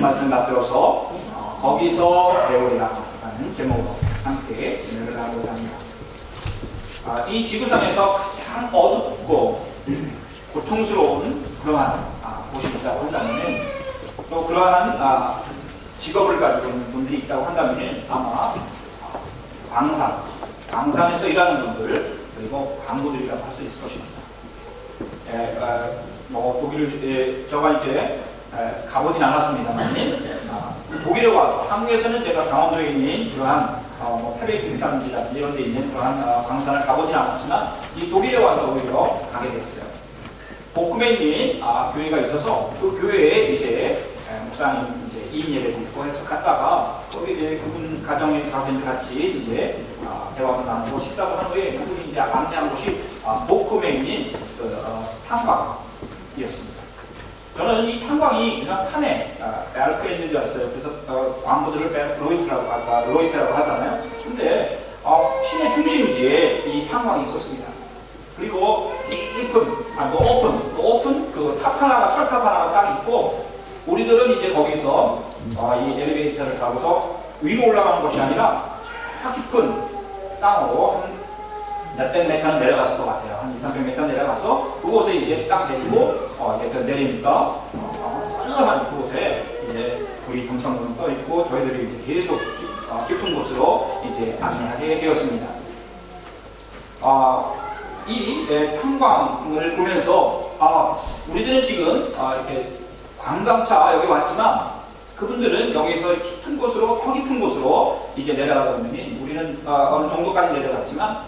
말씀 받들어서 거기서 배우리라 하는 제목으로 함께 진행을 하고자 합니다. 이 지구상에서 가장 어둡고 고통스러운 그러한 곳이 있다고 한다면, 또 그러한 직업을 가지고 있는 분들이 있다고 한다면 아마 광산에서 일하는 분들, 그리고 광부들이라고 할 수 있을 것입니다. 저가 이제 가보진 않았습니다만, 독일에 와서, 한국에서는 제가 강원도에 있는 그러한 태백빙산지나 이런 데 있는 그러한 광산을 가보진 않았지만, 이 독일에 와서 오히려 가게 되었어요. 복금에 있는 교회가 있어서 그 교회에 이제 목사님 이제 2인 예배도 있고 해서 갔다가 거기 이제 그분 가정의 자손들 같이 이제 대화도 나누고 식사도 한 후에 그분이 이제 안내한 곳이 복금에 있는 탄광이었습니다. 저는 이 탄광이 그냥 산에 베르크에 있는 줄 알았어요. 그래서 광부들을 로이트라고 하잖아요. 근데 시내 중심지에 이 탄광이 있었습니다. 그리고 오픈 그 탑 하나가, 철탑 하나가 딱 있고, 우리들은 이제 거기서 이 엘리베이터를 타고서 위로 올라가는 것이 아니라 저 깊은 땅으로 한 몇백 미터는 내려갔을 것 같아요. 한 200~300m 내려가서 그곳에 이제 딱 내리고 이제 내리니까 썰렁한 그곳에 이제 불이 덩성덩 떠 있고, 저희들이 이제 계속 깊은 곳으로 이제 안내하게 되었습니다. 이 탄광을 보면서 우리들은 지금 이렇게 관광차 여기 왔지만, 그분들은 여기서 깊은 곳으로, 더 깊은 곳으로 이제 내려가다 보면, 우리는 어느 정도까지 내려갔지만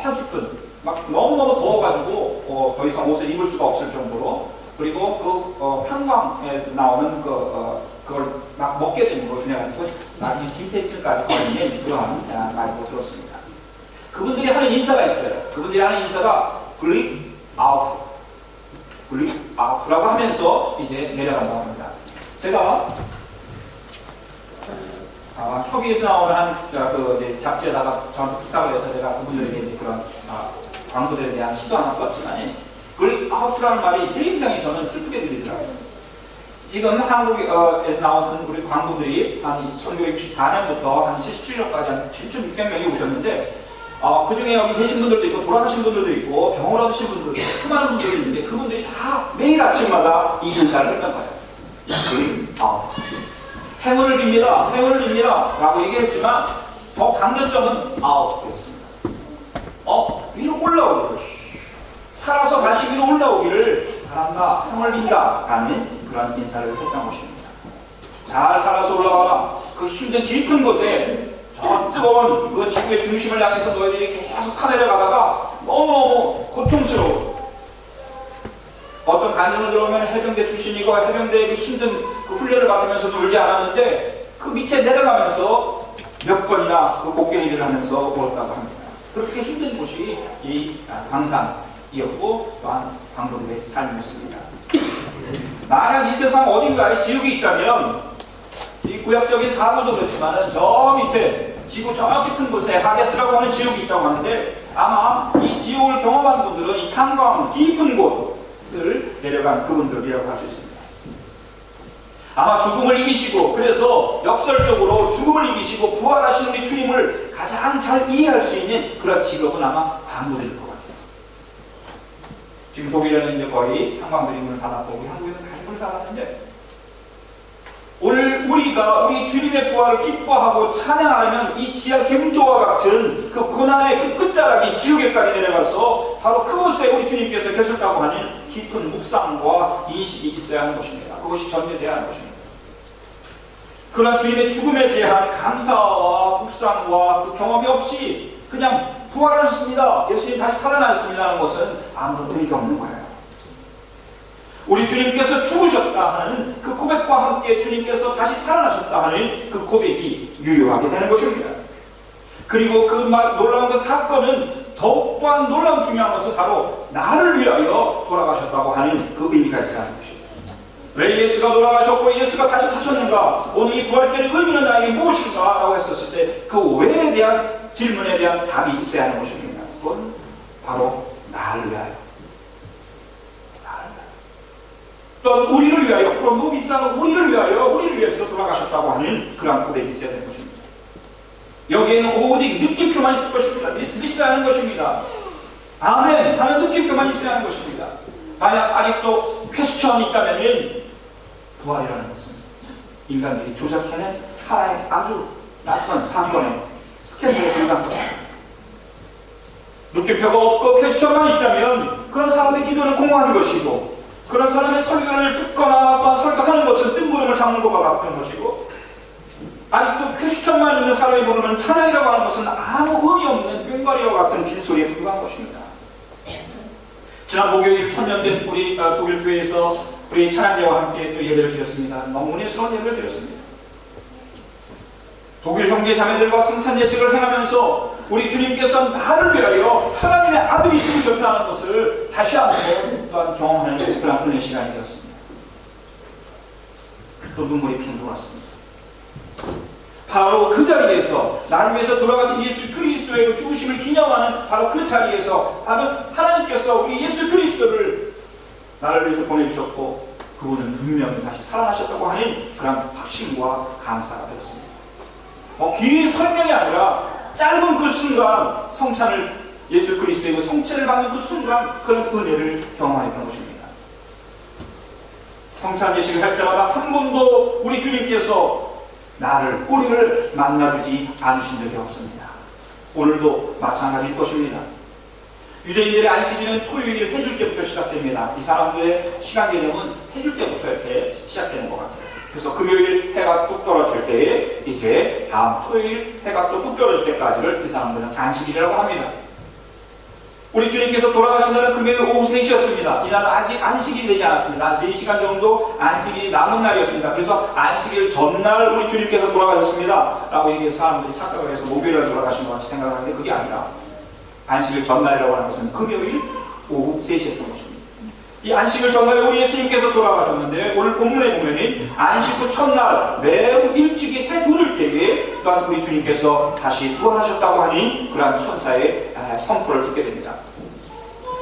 더 깊은, 막 너무너무 더워가지고 더 이상 옷을 입을 수가 없을 정도로, 그리고 그 탄광에 나오는 그걸 막 먹게 되는 걸 그래가지고 나중에 짐태증까지 걸리는 그러한 말도 들었습니다. 그분들이 하는 인사가 있어요. 그분들이 하는 인사가 글립 아웃라고 하면서 이제 내려간다고 합니다. 제가 협의에서 나오는 한 잡지에다가 저한테 부탁을 해서 제가 그분들에게 이제 그런 광고들에 대한 시도 하나 썼지만, 글립 아웃라는 말이 굉장히 저는 슬프게 들리더라고요. 지금 한국에서 나온 우리 광고들이 한 1964년부터 한 77년까지 한 7,600명이 오셨는데, 그 중에 여기 계신 분들도 있고, 돌아가신 분들도 있고, 병을 얻으신 분들도 있고, 수많은 분들이 있는데, 그분들이 다 매일 아침마다 이 인사를 했던 거예요. 행운을 빕니다 라고 얘기했지만, 더 강조점은 아웃이었습니다. 위로 올라오기를, 살아서 다시 위로 올라오기를 바란다, 행운을 빈다 라는 그런 인사를 했던 것입니다. 잘 살아서 올라와라. 그 힘든 깊은 곳에, 저 뜨거운 그 지구의 중심을 향해서 너희들이 계속 타내려가다가 너무너무 고통스러워. 어떤 간증을 들어오면 해병대 출신이고 해병대의 그 힘든 그 훈련을 받으면서도 울지 않았는데, 그 밑에 내려가면서 몇 번이나 그 곡괭이를 하면서 울었다고 합니다. 그렇게 힘든 곳이 이 광산이었고, 또한 광부들의 삶이었습니다. 만약 이 세상 어딘가에 지옥이 있다면, 이 구약적인 사고도 그렇지만은 저 밑에 지구 저 깊은 곳에 하데스라고 하는 지옥이 있다고 하는데, 아마 이 지옥을 경험한 분들은 이 탄광 깊은 곳을 내려간 그분들이라고 할 수 있습니다. 아마 죽음을 이기시고, 그래서 역설적으로 죽음을 이기시고 부활하신 우리 주님을 가장 잘 이해할 수 있는 그런 직업은 아마 광부들일 것 같아요. 지금 독일에는 이제 거의 탄광들이 문을 닫았고, 우리 한국에는 다 문을 닫았는데, 오늘 우리가 우리 주님의 부활을 기뻐하고 찬양하려면 이 지하 갱도와 같은 그 고난의 그 끝자락이 지옥에까지 내려가서 바로 그곳에 우리 주님께서 계셨다고 하는 깊은 묵상과 인식이 있어야 하는 것입니다. 그것이 전제되어야 하는 것입니다. 그러나 주님의 죽음에 대한 감사와 묵상과 그 경험이 없이 그냥 부활하셨습니다, 예수님 다시 살아나셨습니다 하는 것은 아무런 의미가 없는 거예요. 우리 주님께서 죽으셨다 하는 그 고백과 함께 주님께서 다시 살아나셨다 하는 그 고백이 유효하게 되는 것입니다. 그리고 그 놀라운 그 사건은 더욱 또한 놀라운 중요한 것은 바로 나를 위하여 돌아가셨다고 하는 그 의미가 있어야 하는 것입니다. 왜 예수가 돌아가셨고 예수가 다시 사셨는가? 오늘 이 부활절의 의미는 나에게 무엇인가? 라고 했었을 때 그 왜에 대한 질문에 대한 답이 있어야 하는 것입니다. 그건 바로 나를 위하여. 또한 우리를 위하여, 그럼 비싼 우리를 위하여, 우리를 위해서 돌아가셨다고 하는 그런 고백이 있어야 되는 것입니다. 여기에는 오직 느낌표만 있을 것입니다. 믿으셔야 하는 것입니다. 아멘 하는 느낌표만 있어야 하는 것입니다. 만약 아직도 퀘스천이 있다면 부활이라는 것은 인간들이 조작해낸 하나의 아주 낯선 사건에 스캔들에 들어간 것입니다. 느낌표가 없고 퀘스천만 있다면 그런 사람의 기도는 공허한 것이고, 그런 사람의 설교를 듣거나 또한 설교하는 것은 뜬구름을 잡는 것과 같은 것이고, 아직도 퀘스천만 있는 사람이 부르는 찬양이라고 하는 것은 아무 의미 없는 꽹과리와 같은 빈소리에 불과한 것입니다. 지난 목요일 천년된 우리 독일교회에서 우리 찬양대와 함께 또 예배를 드렸습니다. 너무 은혜스러운 예배를 드렸습니다. 독일 형제 자매들과 성찬 예식을 행하면서 우리 주님께서 나를 위하여 하나님의 아들이 죽으셨다는 것을 다시 한번 또한 경험하는 그런 은혜 시간이 되었습니다. 또 눈물이 핑 돌았습니다. 바로 그 자리에서 나를 위해서 돌아가신 예수 그리스도의 그 죽으심을 기념하는 바로 그 자리에서 바로 하나님께서 우리 예수 그리스도를 나를 위해서 보내주셨고, 그분은 분명히 다시 살아나셨다고 하는 그런 확신과 감사가 되었습니다. 긴 설명이 아니라 짧은 그 순간, 성찬을, 예수 그리스도의 그 성체를 받는 그 순간, 그런 은혜를 경험했던 것입니다. 성찬 예식을 할 때마다 한 번도 우리 주님께서 우리를 만나주지 않으신 적이 없습니다. 오늘도 마찬가지일 것입니다. 유대인들의 안식일은 토요일 해질 때부터 시작됩니다. 이 사람들의 시간 개념은 해질 때부터 이렇게 시작되는 것 같아요. 그래서 금요일 해가 뚝 떨어질 때에 이제 다음 토요일 해가 또 뚝 떨어질 때까지를 이 사람들은 안식일이라고 합니다. 우리 주님께서 돌아가신 날은 금요일 오후 3시였습니다. 이날은 아직 안식일이 되지 않았습니다. 한 3시간 정도 안식일이 남은 날이었습니다. 그래서 안식일 전날 우리 주님께서 돌아가셨습니다 라고 얘기해서 사람들이 착각을 해서 목요일에 돌아가신 것 같이 생각하는데, 그게 아니라 안식일 전날이라고 하는 것은 금요일 오후 3시였던 것입니다. 이 안식일 전날에 우리 예수님께서 돌아가셨는데, 오늘 본문에 보면은 안식 후 첫날 매우 일찍이 해 돋을 때에 또한 우리 주님께서 다시 부활하셨다고 하니 그러한 천사의 선포를 듣게 됩니다.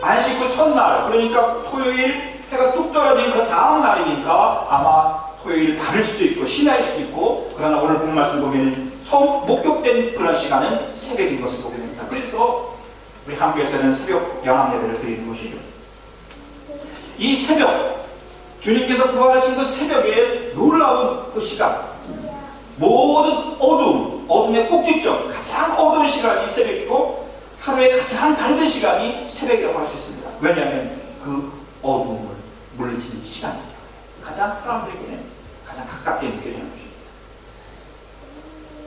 안식 후 첫날, 그러니까 토요일 해가 뚝 떨어진 그 다음 날이니까 아마 토요일 밤일 수도 있고 심야일 수도 있고, 그러나 오늘 본 말씀 보면 처음 목격된 그런 시간은 새벽인 것을 보게 됩니다. 그래서 우리 한국에서는 새벽 영암 예배를 드리는 것이죠. 이 새벽, 주님께서 부활하신 그 새벽에 놀라운 그 시간, 모든 어둠의 꼭지점, 가장 어두운 시간이 새벽이고 하루의 가장 밝은 시간이 새벽이라고 할 수 있습니다. 왜냐하면 그 어둠을 물리치는 시간이죠. 가장 사람들에게는 가장 가깝게 느껴지는 것입니다.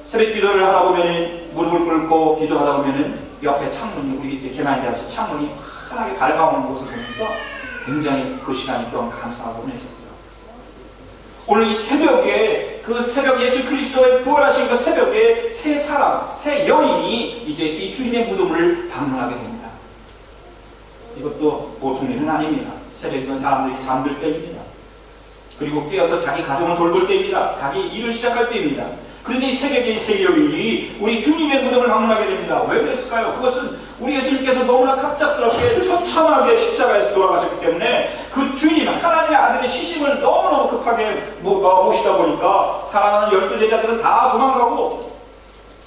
새벽 기도를 하다 보면, 무릎을 꿇고 기도하다 보면 옆에 창문이, 우리 개나에 대해서 창문이 환하게 밝아오는 것을 보면서 굉장히 그 시간이 또한 감사하고 은혜스럽죠. 오늘 이 새벽에, 그 새벽 예수 그리스도의 부활하신 그 새벽에 새 사람, 새 여인이 이제 이 주님의 무덤을 방문하게 됩니다. 이것도 보통 일은 아닙니다. 새벽이면 사람들이 잠들 때입니다. 그리고 깨어서 자기 가정을 돌볼 때입니다. 자기 일을 시작할 때입니다. 그런데 이 새벽에 이 새 여인이 우리 주님의 무덤을 방문하게 됩니다. 왜 그랬을까요? 그것은 우리 예수님께서 너무나 갑작스럽게 처참하게 십자가에서 돌아가셨기 때문에 그 주님, 하나님의 아들의 시심을 너무너무 급하게 모시다 보니까 사랑하는 12제자들은 다 도망가고,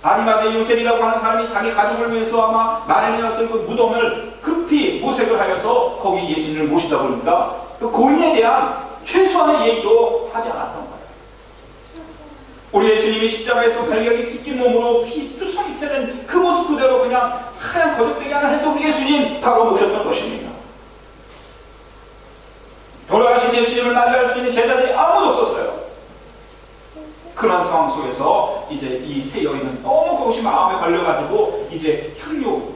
아리마대 요셉이라고 하는 사람이 자기 가족을 위해서 아마 마련해놨을 그 무덤을 급히 모색을 하여서 거기 예수님을 모시다 보니까 그 고인에 대한 최소한의 예의도 하지 않았던 거예요. 우리 예수님이 십자가에서 달려기 찢긴 몸으로 피 투성이체 된 그 모습 그대로 그냥 하얀 거적대기 하나 해서 우리 예수님 바로 모셨던 것입니다. 돌아가신 예수님을 맞이할 수 있는 제자들이 아무도 없었어요. 그런 상황 속에서 이제 이 새 여인은 너무 그것이 마음에 걸려가지고 이제 향료,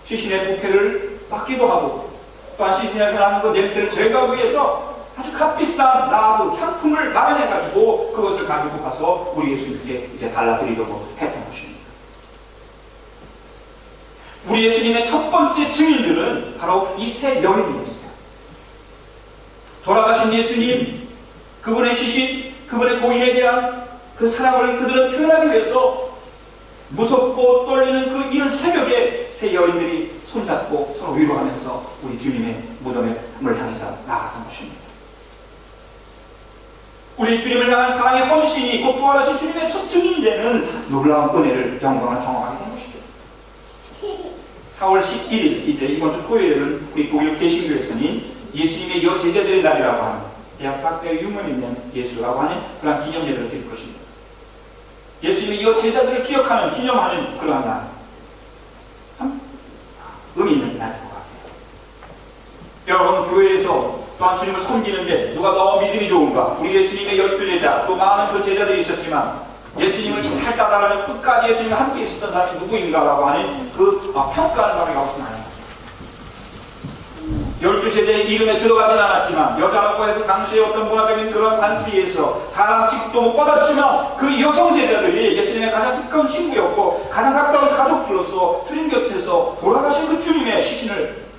시신의 부패를 맡기도 하고, 또한 시신에서 나는 그 냄새를 제거하기 위해서 아주 값비싼 나무 향품을 마련해가지고 그것을 가지고 가서 우리 예수님께 이제 발라드리려고 했던 것입니다. 우리 예수님의 첫 번째 증인들은 바로 이 새 여인이었어요. 돌아가신 예수님, 그분의 시신, 그분의 고인에 대한 그 사랑을 그들은 표현하기 위해서 무섭고 떨리는 그 이른 새벽에 새 여인들이 손잡고 서로 위로하면서 우리 주님의 무덤을 향해서 나아갔던 것입니다. 우리 주님을 향한 사랑의 헌신이 곧 부활하신 주님의 첫 증인이 되는 놀라운 은혜를, 영광을 경험하게 된 것이죠. 4월 11일, 이제 이번 주 토요일은 우리 독일 개신교에서는 예수님의 여제자들의 날이라고 하는, 대학교의 유문 있는 예수라고 하는 그런 기념 예배를 드릴 것입니다. 예수님의 여제자들을 기억하는, 기념하는 그러한 날, 참 의미 있는 날인 것 같아요. 여러분, 교회에서 또한 주님을 섬기는데 누가 더 믿음이 좋은가? 우리 예수님의 12제자, 또 많은 그 제자들이 있었지만 예수님을 잘 따라가는 끝까지 예수님과 함께 있었던 사람이 누구인가라고 하는 그 평가하는 사람이 없으면 안 합니다. 12제자의 이름에 들어가진 않았지만, 여자라고 해서 당시에 어떤 문화적인 그런 관습에 의해서 사람 취급도 못 받았지만, 그 여성 제자들이 예수님의 가장 가까운 친구였고 가장 가까운 가족들로서 주님 곁에서 돌아가신 그 주님의 시신을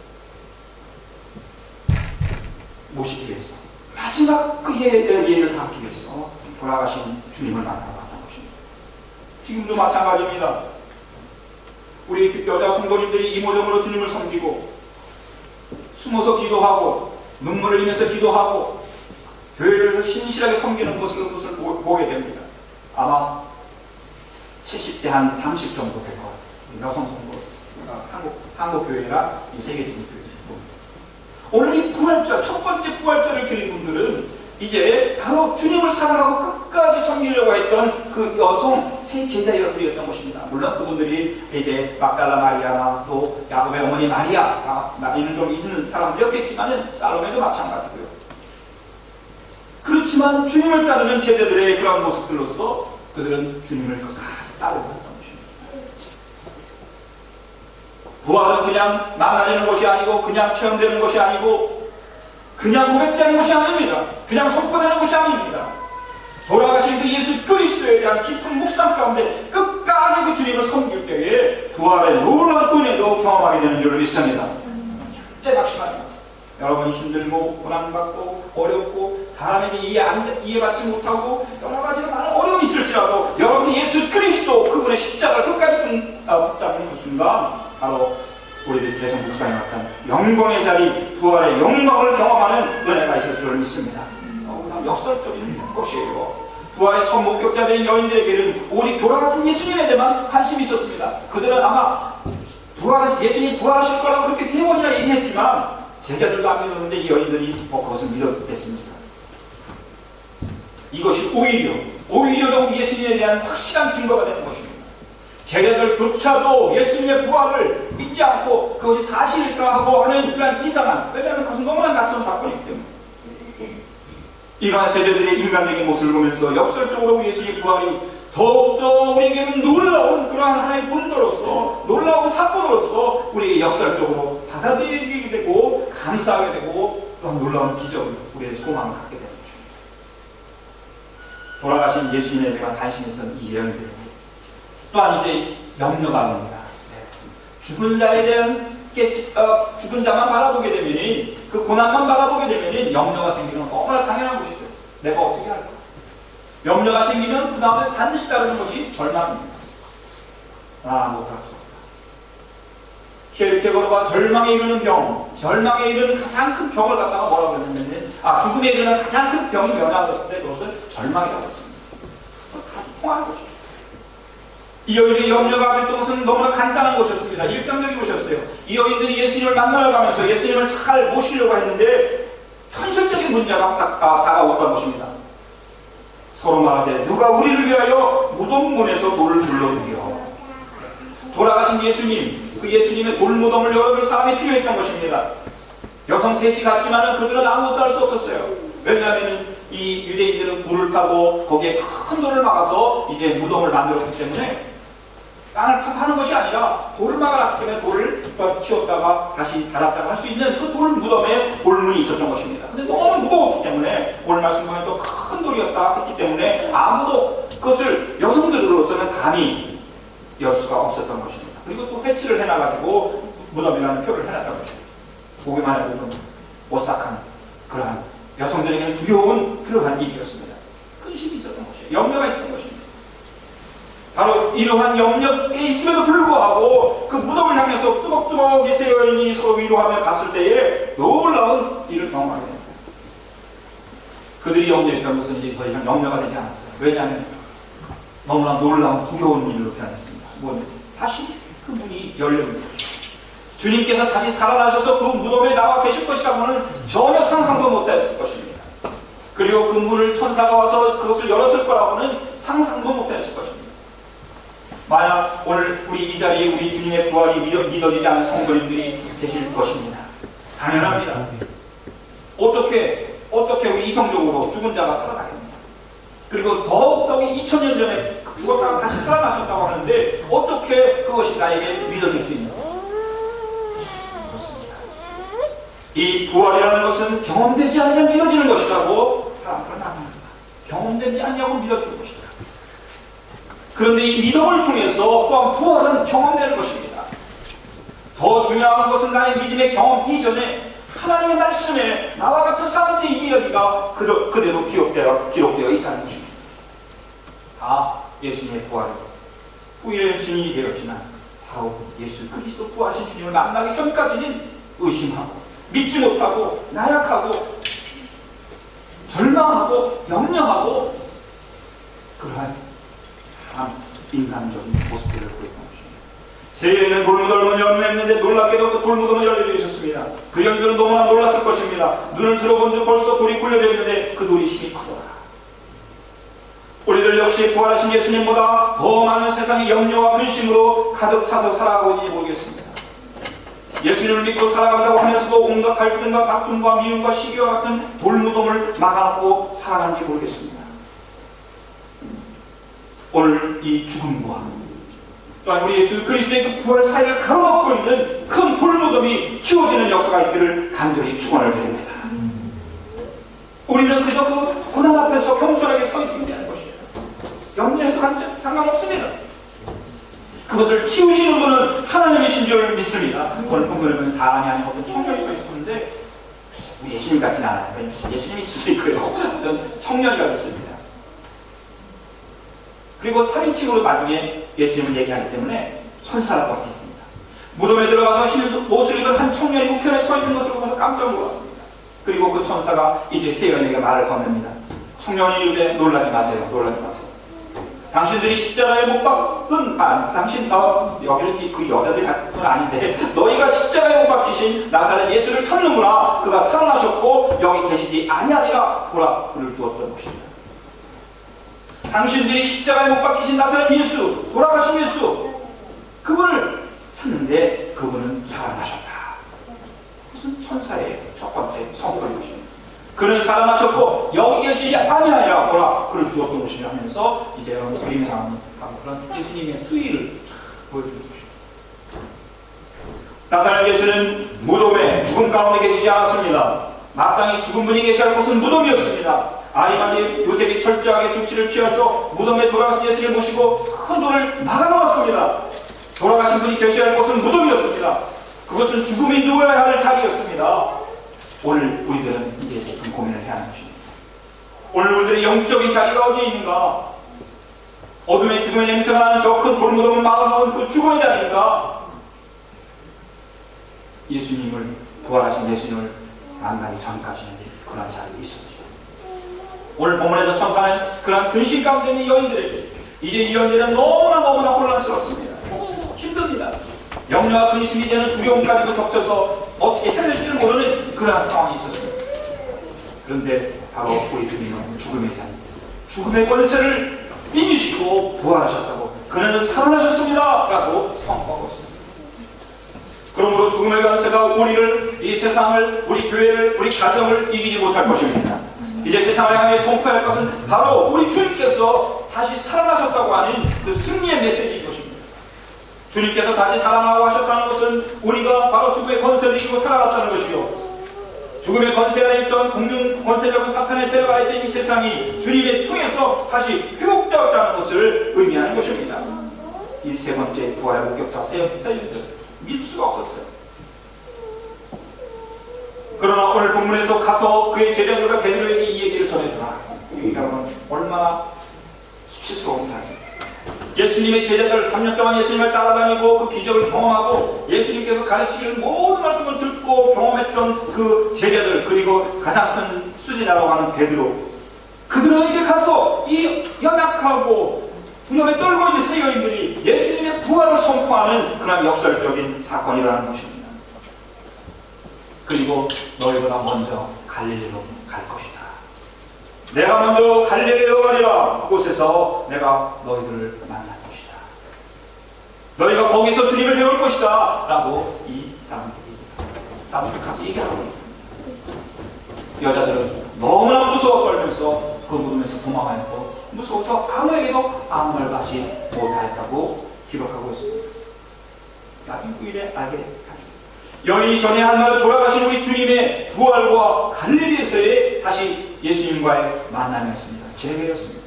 모시기 위해서, 마지막 그 예를 담기 위해서 돌아가신 주님을 만나러 갔던 것입니다. 지금도 마찬가지입니다. 우리 여자 성도님들이 이모저모로 주님을 섬기고 숨어서 기도하고 눈물을 흘리면서 기도하고 교회를 신실하게 섬기는 모습을 보게 됩니다. 아마 70대 한 30 정도 될 것 같아요. 여성 성도, 한국 교회나 이 세계적인 교회. 오늘 이 부활절, 첫 번째 부활절을 드린 분들은 이제 바로 주님을 사랑하고 끝까지 섬기려고 했던 그 여성 세 제자들이었던 것입니다. 물론 그분들이 이제 막달라 마리아나 또 야곱의 어머니 마리아는 좀 있는 사람들이었겠지만 살로메도 마찬가지고요. 그렇지만 주님을 따르는 제자들의 그런 모습들로서 그들은 주님을 끝까지 따르고 있던 것입니다. 부활은 그냥 만나는 것이 아니고, 그냥 체험되는 것이 아니고, 그냥 고백되는 것이 아닙니다. 그냥 선포되는 것이 아닙니다. 돌아가신 그 예수 그리스도에 대한 깊은 묵상 가운데 끝까지 그 주님을 섬길 때에 부활의 놀라운 은혜도 경험하게 되는 줄을 믿습니다. 절대 낙심하지 마세요. 여러분이 힘들고 고난받고 어렵고 사람에게 이해받지 못하고 여러 가지 많은 어려움이 있을지라도 여러분이 예수 그리스도 그분의 십자가를 끝까지 붙잡는 그 순간 바로 우리들 계속 묵상해왔던 영광의 자리, 부활의 영광을 경험하는 은혜가 있을 줄 믿습니다. 역설적인 것이에요. 부활의 첫 목격자들인 여인들에게는 오직 돌아가신 예수님에 대한 관심이 있었습니다. 그들은 아마 예수님 부활하실 거라고 그렇게 3번이나 얘기했지만 제자들도 안 믿었는데 이 여인들이 그것을 믿었겠습니다. 이것이 오히려 더욱 예수님에 대한 확실한 증거가 되는 것입니다. 제자들조차도 예수님의 부활을 믿지 않고 그것이 사실일까 하고 하는 그런 이상한, 왜냐하면 그것은 너무나 낯선 사건이기 때문에 이러한 제자들의 인간적인 모습을 보면서 역설적으로 예수님의 부활이 더욱더 우리에게는 놀라운 그러한 하나의 본도로서, 놀라운 사건으로서 우리에게 역설적으로 받아들이게 되고 감사하게 되고 또한 놀라운 기적을 우리의 소망을 갖게 되는 것입니다. 돌아가신 예수님에 대한 관심이 있었던 이 여인들 또한 이제 염려가 옵니다. 죽은 자에 대한 죽은 자만 바라보게 되면, 그 고난만 바라보게 되면 염려가 생기는 건 너무나 당연한 것이죠. 내가 어떻게 할까? 염려가 생기면 그 다음에 반드시 따르는 것이 절망입니다. 못할 수 없다. 키에르케고르가 절망에 이르는 병, 절망에 이르는 가장 큰 병을 갖다가 뭐라고 했냐면, 죽음에 이르는 가장 큰 병이 면하는데 그것을 절망이라고 했습니다. 다 통하는 것이죠. 이 여인들의 염려가 했던 것은 너무나 간단한 것이었습니다. 일상적인 것이었어요. 이 여인들이 예수님을 만나러 가면서 예수님을 잘 모시려고 했는데 현실적인 문제가 다가왔던 것입니다. 서로 말하되 누가 우리를 위하여 무덤 문에서 돌을 불러주리요. 돌아가신 예수님, 그 예수님의 돌무덤을 열어줄 사람이 필요했던 것입니다. 여성 셋이 갔지만 그들은 아무것도 할 수 없었어요. 왜냐하면 이 유대인들은 불을 타고 거기에 큰 돌을 막아서 이제 무덤을 만들었기 때문에 땅을 파서 하는 것이 아니라 돌을 막아놨기 때문에 돌을 치웠다가 다시 닫았다가 할 수 있는 그 돌 무덤에 돌문이 있었던 것입니다. 근데 너무 무거웠기 때문에 오늘 말씀 보면 또 큰 돌이었다 했기 때문에 아무도 그것을 여성들로서는 감히 열 수가 없었던 것입니다. 그리고 또 배치를 해놔가지고 무덤이라는 표를 해놨던 것입니다. 보기만 해도 오싹한 그러한 여성들에게는 두려운 그러한 일이었습니다. 근심이 있었던 것이에요. 염려가 있었던 것입니다. 바로 이러한 염려에 있음에도 불구하고 그 무덤을 향해서 뚜벅뚜벅 이 세 여인이 서로 위로하며 갔을 때에 놀라운 일을 경험하게 됩니다. 그들이 염려했던 것은 이제 더 이상 염려가 되지 않았어요. 왜냐하면 너무나 놀라운 두려운 일로 변했습니다. 다시 그 문이 열리는 것이죠. 주님께서 다시 살아나셔서 그 무덤에 나와 계실 것이라고는 전혀 상상도 못했을 것입니다. 그리고 그 문을 천사가 와서 그것을 열었을 거라고는 상상도 못했을 것입니다. 만약 오늘 우리 이 자리에 우리 주님의 부활이 믿어지지 않은 성도님들이 계실 것입니다. 당연합니다. 어떻게 우리 이성적으로 죽은 자가 살아나겠느냐. 그리고 더욱더욱 2000년 전에 죽었다가 다시 살아나셨다고 하는데 어떻게 그것이 나에게 믿어질 수 있는가. 그렇습니다. 이 부활이라는 것은 경험되지 않으면 믿어지는 것이라고 사람들은 압니다. 경험되지 않냐고 믿어지는 것이다. 그런데 이 믿음을 통해서 또한 부활은 경험되는 것입니다. 더 중요한 것은 나의 믿음의 경험 이전에 하나님의 말씀에 나와 같은 사람들의 이야기가 그대로 기록되어 있다는 것입니다. 다 예수님의 부활을 후일에 증인이 되었지만 바로 예수 그리스도 부활하신 주님을 만나기 전까지는 의심하고 믿지 못하고 나약하고 절망하고 염려하고 그러한 인간적인 모습들을 보였던 것입니다. 세계에는 돌무덤을 열렸는데 놀랍게도 그 돌무덤은 열려져 있었습니다. 그 영들은 너무나 놀랐을 것입니다. 눈을 들어본 줄 벌써 돌이 굴려져 있는데 그 돌이 힘이 크더라. 우리들 역시 부활하신 예수님보다 더 많은 세상의 염려와 근심으로 가득 차서 살아가고 있는지 모르겠습니다. 예수님을 믿고 살아간다고 하면서도 온갖 갈등과 다툼과 미움과 시기와 같은 돌무덤을 막아놓고 살아가는지 모르겠습니다. 오늘 이 죽음과 또한 우리 예수 그리스도의 그 부활 사이를 가로막고 있는 큰 돌무덤이 치워지는 역사가 있기를 간절히 축원을 드립니다. 우리는 그저 그 고난 앞에서 겸손하게 서 있으면 되는 것이에요. 염려해도 상관없습니다. 그것을 치우시는 분은 하나님이신 줄 믿습니다. 오늘 본문에 보면 사람이 아닌 어떤 청년이 서 있었는데 예수님 같지는 않아요. 예수님이 수도 있고요. 어떤 청년이가 있습니다. 그리고 살인칭으로 나중에 예수님을 얘기하기 때문에 천사라고 하겠습니다. 무덤에 들어가서 흰 옷을 입은 한 청년이 우편에 서 있는 것을 보면서 깜짝 놀랐습니다. 그리고 그 천사가 이제 세연에게 말을 건넵니다. 청년이 이르되 놀라지 마세요. 놀라지 마세요. 당신들이 십자가에 못 박은 여기는 그 여자들이 건 아닌데 너희가 십자가에 못 박히신 나사렛 예수를 찾는구나. 그가 살아나셨고 여기 계시지 아니하리라. 보라 그를 주었던 것입니다. 당신들이 십자가에 못 박히신 나사렛 예수, 돌아가신 예수, 그분을 찾는데 그분은 살아나셨다. 무슨 천사의 첫 번째 선포인 것입니다. 그는 살아나셨고 여기 계시지 아니하리라. 보라 그를 주었던 것이라 하면서 이제 그림에 나오는 그런 예수님의 수위를 보여주는 것입니다. 나사렛 예수는 무덤에 죽음 가운데 계시지 않았습니다. 마땅히 죽은 분이 계셔야 할 곳은 무덤이었습니다. 아리마다의 요셉이 철저하게 조치를 취해서 무덤에 돌아가신 예수를 모시고 큰 돌을 막아놓았습니다. 돌아가신 분이 계셔야 할 곳은 무덤이었습니다. 그것은 죽음이 누워야 할 자리였습니다. 오늘 우리들은 이제 좀 고민을 해야 하는 것입니다. 오늘 우리들의 영적인 자리가 어디에 있는가? 어둠의 죽음의 냄새가 나는 저 큰 돌무덤을 막아놓은 그 죽음의 자리인가? 예수님을 부활하신 예수님을 만나기 전까지는 그런 자리에 있었죠. 오늘 본문에서 천사는 그런 근심 가운데 있는 여인들에게 이제 이 여인들은 너무나 혼란스럽습니다. 힘듭니다. 염려와 근심이 되는 두려움까지도 겹쳐서 어떻게 해야 될지를 모르는 그러한 상황이 있었습니다. 그런데 바로 우리 주님은 죽음의 자리, 죽음의 권세를 이기시고 부활하셨다고 그는 살아나셨습니다 라고 선포하고 있습니다. 그러므로 죽음의 권세가 우리를, 이 세상을, 우리 교회를, 우리 가정을 이기지 못할 것입니다. 이제 세상을 향해 선포할 것은 바로 우리 주님께서 다시 살아나셨다고 하는 그 승리의 메시지인 것입니다. 주님께서 다시 살아나고 하셨다는 것은 우리가 바로 죽음의 권세를 이기고 살아났다는 것이요, 죽음의 권세 아래 있던 공중 권세적인 사탄의 세력 아래 있던 이 세상이 주님을 통해서 다시 회복되었다는 것을 의미하는 것입니다. 이 세 번째 부활의 목격자 세윤들 믿을 수가 없었어요. 그러나 오늘 본문에서 가서 그의 제자들과 베드로에게 이 얘기를 전해주라. 여러분 얼마나 수치스러운 일입니다. 예수님의 제자들 3년 동안 예수님을 따라다니고 그 기적을 경험하고 예수님께서 가르치는 모든 말씀을 듣고 경험했던 그 제자들, 그리고 가장 큰 수제자라고 하는 베드로, 그들에게 가서 이 연약하고 두려움에 떨고 있는 세계인들이 예수님의 부활을 선포하는 그런 역설적인 사건이라는 것입니다. 그리고 너희보다 먼저 갈릴리로 갈 것이다. 내가 먼저 갈릴리로 가리라. 그곳에서 내가 너희들을 만날 것이다. 너희가 거기서 주님을 배울 것이다. 라고 이 사람들이 가서 얘기하고 있습니다. 여자들은 너무나 무서워 떨면서 그 무덤에서 도망하였고 무서워서 아무에게도 아무 말 하지 못하였다고 기록하고 있습니다. 나중 후일에 알게 하죠. 여인이 전에 한 날 돌아가신 우리 주님의 부활과 갈릴리에서의 다시 예수님과의 만남이었습니다. 재회였습니다.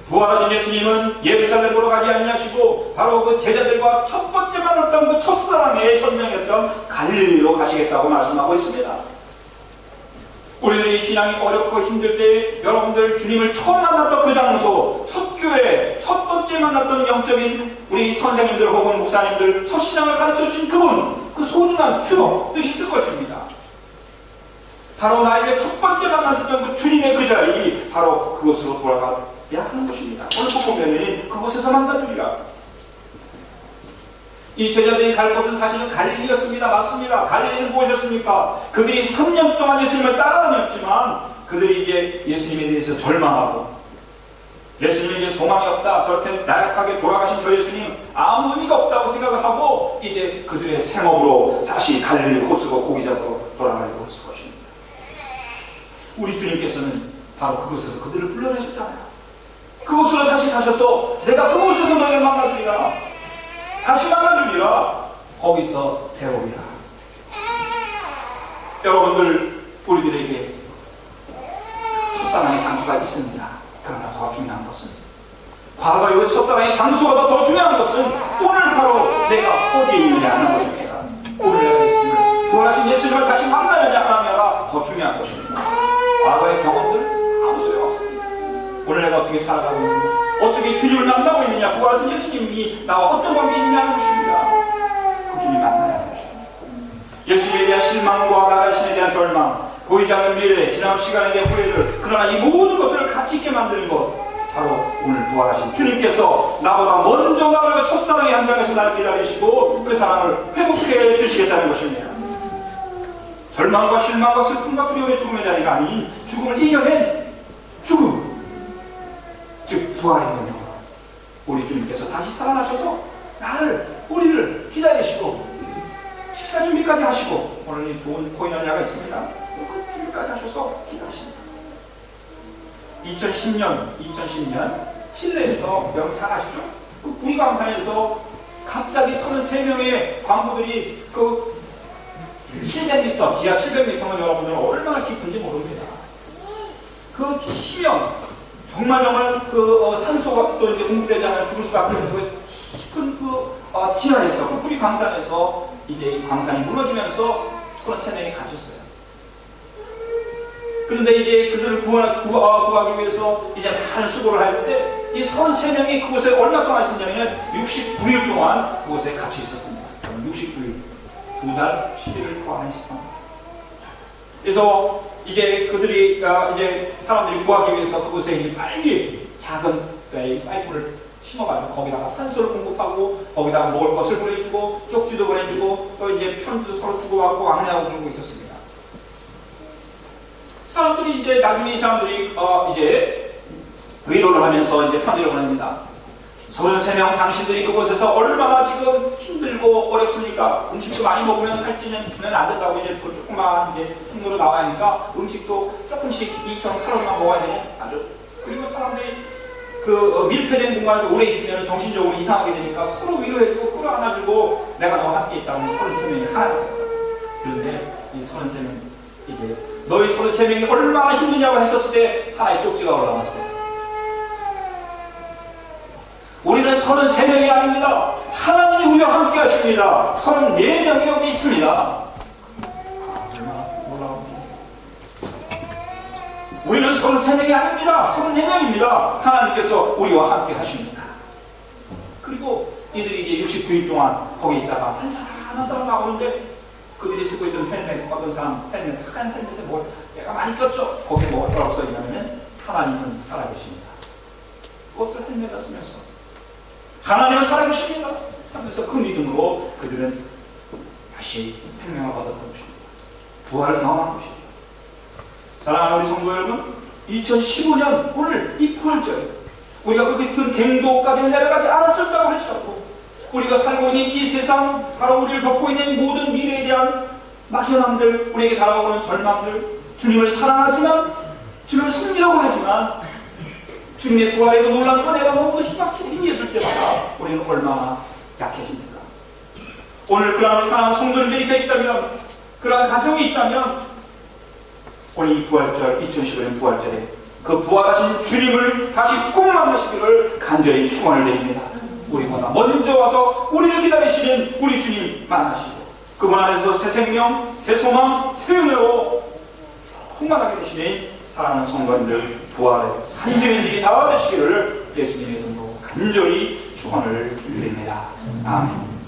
부활하신 예수님은 예루살렘으로 가지 아니하시고 바로 그 제자들과 첫 번째 만났던 그 첫사랑의 현장이었던 갈릴리로 가시겠다고 말씀하고 있습니다. 우리들이 신앙이 어렵고 힘들 때 여러분들 주님을 처음 만났던 그 장소, 첫 교회, 첫 번째 만났던 영적인 우리 선생님들 혹은 목사님들 첫 신앙을 가르쳐 주신 그분, 그 소중한 추억들이 있을 것입니다. 바로 나에게 첫 번째 만났던 그 주님의 그 자리, 바로 그곳으로 돌아가야 하는 것입니다. 오늘 보면은 그곳에서 만나주리라. 이 제자들이 갈 곳은 사실은 갈릴리였습니다. 맞습니다. 갈릴리는 무엇이었습니까? 그들이 3년 동안 예수님을 따라다녔지만 그들이 이제 예수님에 대해서 절망하고 예수님에게 소망이 없다. 저렇게 나약하게 돌아가신 저 예수님 아무 의미가 없다고 생각을 하고 이제 그들의 생업으로 다시 갈릴리 호수고 고기잡으로 돌아가려고 했을 것입니다. 우리 주님께서는 바로 그곳에서 그들을 불러내셨잖아요. 그곳으로 다시 가셔서 내가 그곳에서 너희를 만나주리라. 다시 만나주리라. 거기서 배우리라. 여러분들 우리들에게 첫사랑의 장소가 있습니다. 그러나 더 중요한 것은 과거의 그 첫사랑의 장소보다 더 중요한 것은 오늘 바로 내가 어디에 있느냐 하는 것입니다. 오늘 내가 예수님을 부활하신 예수님을 다시 만나느냐 하느냐가 더 중요한 것입니다. 과거의 경험들 아무 소용없습니다. 오늘 내가 어떻게 살아가고 있느냐, 어떻게 주님을 만나고 있느냐, 부활하신 예수님이 나와 어떤 관계에 있느냐는 것입니다. 그 주님 만나야 하는 것입니다. 예수님에 대한 실망과 나 자신에 대한 절망, 보이지 않는 미래, 지난 시간에 대한 후회를, 그러나 이 모든 것들을 가치 있게 만드는 것, 바로 오늘 부활하신 주님께서 나보다 먼저 나를 그 첫사랑의 현장에서 나를 기다리시고 그 사랑을 회복해 주시겠다는 것입니다. 절망과 실망과 슬픔과 두려움의 죽음의 자리가 아닌 죽음을 이겨낸 죽음, 즉 부활의 능력으로 우리 주님께서 다시 살아나셔서 우리를 기다리시고 식사 준비까지 하시고, 오늘 이 좋은 코인언니가 있습니다. 그 준비까지 하셔서 기다리십니다. 2010년 칠레에서 여러분 잘 아시죠? 그 구리광산에서 갑자기 33명의 광부들이 그 700m, 지하 700m면 여러분들은 얼마나 깊은지 모릅니다. 그 심형, 정말 그 산소가 또 이제 공급되지 않으면 죽을 수밖에 없는 그 깊은 지하에서, 그 구리광산에서 이제 이 광산이 무너지면서 33명이 갇혔어요. 그런데 이제 그들을 구하기 위해서 이제 많은 수고를 하는데 이 33명이 그곳에 얼마 동안 있었냐면 69일 동안 그곳에 갇혀 있었습니다. 69일, 2달 11일 동안 있었습니다. 그래서 이제 그들이 이제 사람들이 구하기 위해서 그곳에 이제 빨리 작은 파이프를 심어가지고 거기다가 산소를 공급하고 거기다가 먹을 것을 보내주고 쪽지도 보내주고 또 이제 편지도 서로 주고받고 왕래하고 그러고 있었습니다. 사람들이 이제 나중에 이 사람들이 이제 위로를 하면서 이제 편지를 보냅니다. 33명 당신들이 그곳에서 얼마나 지금 힘들고 어렵습니까? 음식도 많이 먹으면 살찌면 안 된다고 이제 그 조그만 이제 통로로 나와야 하니까 음식도 조금씩 2,000칼로리만 먹어야 되는 아주. 그리고 사람들이 그 밀폐된 공간에서 오래 있으면 정신적으로 이상하게 되니까 서로 위로해주고 끌어안아주고 내가 너와 함께 있다고 33명이 하나가 됩니다. 그런데 이 33명 이제 너희 33명이 얼마나 힘드냐고 했었을 때 하나의 쪽지가 올라왔어요. 우리는 33명이 아닙니다. 하나님이 우리와 함께 하십니다. 34명이 여기 있습니다. 얼마나 놀라웁니다. 우리는 33명이 아닙니다. 34명입니다. 하나님께서 우리와 함께 하십니다. 그리고 이들이 이제 69일 동안 거기 있다가 한 사람 나오는데 그들이 쓰고 있던 헬멧, 어떤 사람 헬멧, 하얀 헬멧에 뭘 때가 많이 꼈죠. 거기 뭐라고 써있냐면 하나님은 살아계십니다. 그것을 헬매갔으면서 하나님은 살아계십니다 하면서 그 믿음으로 그들은 다시 생명을 받았던 것입니다. 부활을 경험한 것입니다. 사랑하는 우리 성도 여러분, 2015년 오늘 이 부활절에 우리가 그 깊은 갱도까지는 내려가지 않았을까고 할지라도 우리가 살고 있는 이 세상, 바로 우리를 덮고 있는 모든 미래에 대한 막연함들, 우리에게 다가오는 절망들, 주님을 사랑하지만 주님을 섬기려고 하지만 주님의 부활의 그 놀라운 은혜가 너무도 힘이 들 때마다 우리는 얼마나 약해집니까? 오늘 그러한 사랑하는 성도님들이 계시다면, 그러한 가정이 있다면 오늘 이 부활절, 2015년 부활절에 그 부활하신 주님을 다시 꼭 만나시기를 간절히 축원을 드립니다. 우리보다 먼저 와서 우리를 기다리시는 우리 주님 만나시고 그분 안에서 새 생명, 새 소망, 새 은혜로 충만하게 되시는 사랑하는 성도님들, 부활의 산증인들이 다 되시기를 예수님의 이름으로 간절히 축원을 드립니다. 아멘.